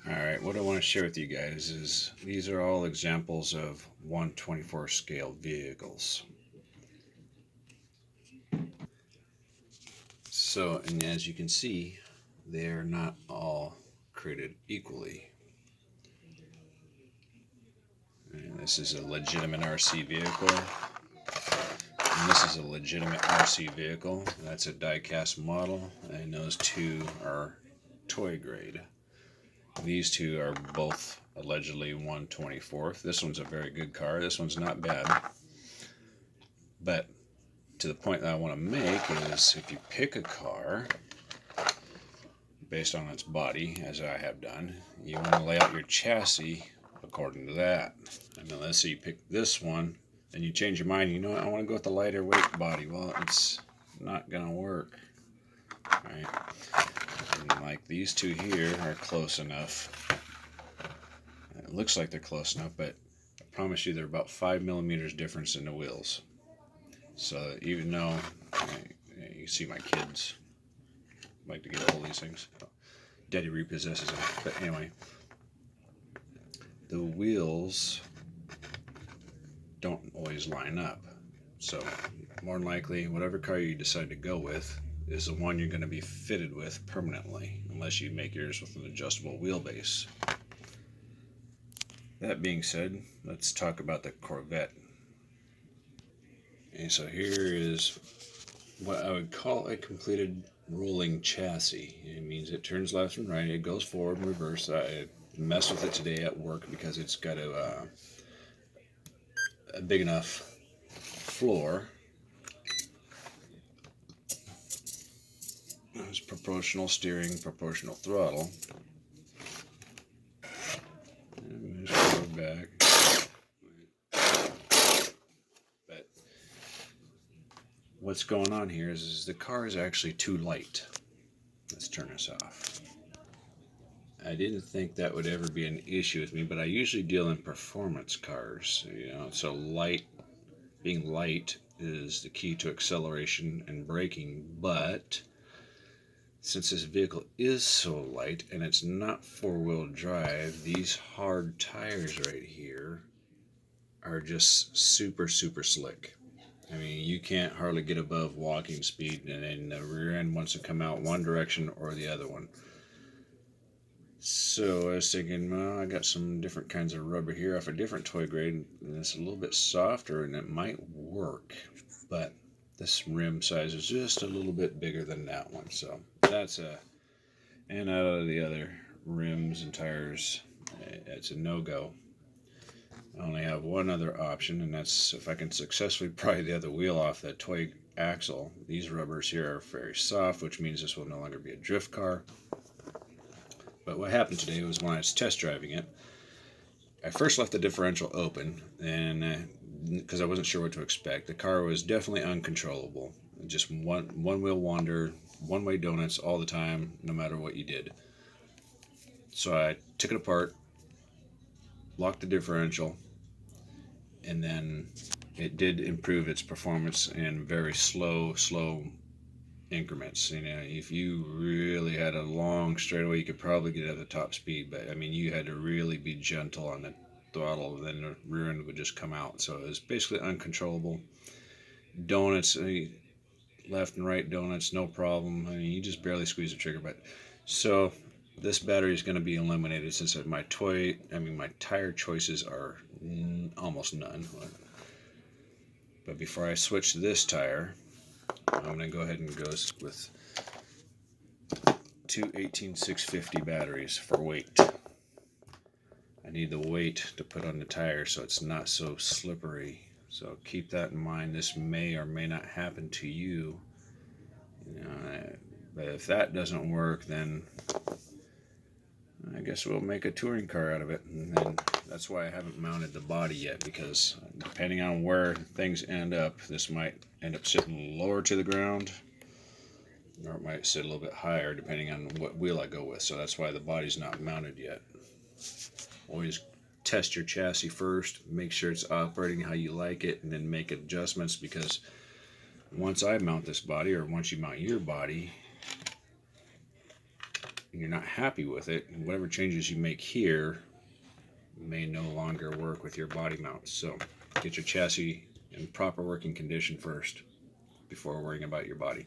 Alright, what I want to share with you guys is these are all examples of 1/24 scale vehicles. So, and as you can see, they're not all created equally. And this is a legitimate RC vehicle. And this is a legitimate RC vehicle. That's a die-cast model. And those two are toy grade. These two are both allegedly 1/24th. This one's a very good car. This one's not bad. But to the point that I want to make is if you pick a car based on its body, as I have done, you want to lay out your chassis according to that. I mean, let's say you pick this one, and you change your mind, you know what, I want to go with the lighter weight body. Well, it's not going to work. Right? And like these two here are close enough. It looks like they're close enough, but I promise you they're about 5 millimeters difference in the wheels. So even though you see my kids like to get hold of these things, Daddy repossesses them. But anyway, the wheels don't always line up. So more than likely, whatever car you decide to go with is the one you're going to be fitted with permanently, unless you make yours with an adjustable wheelbase. That being said, let's talk about the Corvette. And so here is what I would call a completed rolling chassis. It means it turns left and right, it goes forward and reverse. I messed with it today at work because it's got a big enough floor. There's proportional steering, proportional throttle. And just go back. But what's going on here is the car is actually too light. Let's turn this off. I didn't think that would ever be an issue with me, but I usually deal in performance cars, so being light is the key to acceleration and braking, but since this vehicle is so light and it's not four-wheel drive, these hard tires right here are just super, super slick. I mean, you can't hardly get above walking speed, and then the rear end wants to come out one direction or the other one. So I was thinking, well, I got some different kinds of rubber here off a different toy grade, and it's a little bit softer, and it might work. But this rim size is just a little bit bigger than that one, so that's and out of the other rims and tires, it's a no-go. I only have one other option, and that's if I can successfully pry the other wheel off that toy axle. These rubbers here are very soft, which means this will no longer be a drift car. But what happened today was when I was test driving it, I first left the differential open, and because I wasn't sure what to expect. The car was definitely uncontrollable. Just one wheel wander, one-way donuts all the time, no matter what you did. So I took it apart, locked the differential, and then it did improve its performance in very slow increments. If you really had a long straightaway, you could probably get at the top speed, but I mean, you had to really be gentle on the throttle, then the rear end would just come out. So it was basically uncontrollable. Donuts, left and right donuts, no problem. I mean, you just barely squeeze the trigger. But so this battery is going to be eliminated since my tire choices are almost none. But before I switch to this tire, I'm going to go ahead and go with two 18650 batteries for weight. I need the weight to put on the tire so it's not so slippery. So keep that in mind. This may or may not happen to you. But if that doesn't work, then I guess we'll make a touring car out of it. And then that's why I haven't mounted the body yet, because depending on where things end up, this might end up sitting lower to the ground, or it might sit a little bit higher depending on what wheel I go with. So that's why the body's not mounted yet. Always test your chassis first, make sure it's operating how you like it, and then make adjustments, because once I mount this body, or once you mount your body, and you're not happy with it, whatever changes you make here may no longer work with your body mount. So get your chassis in proper working condition first before worrying about your body.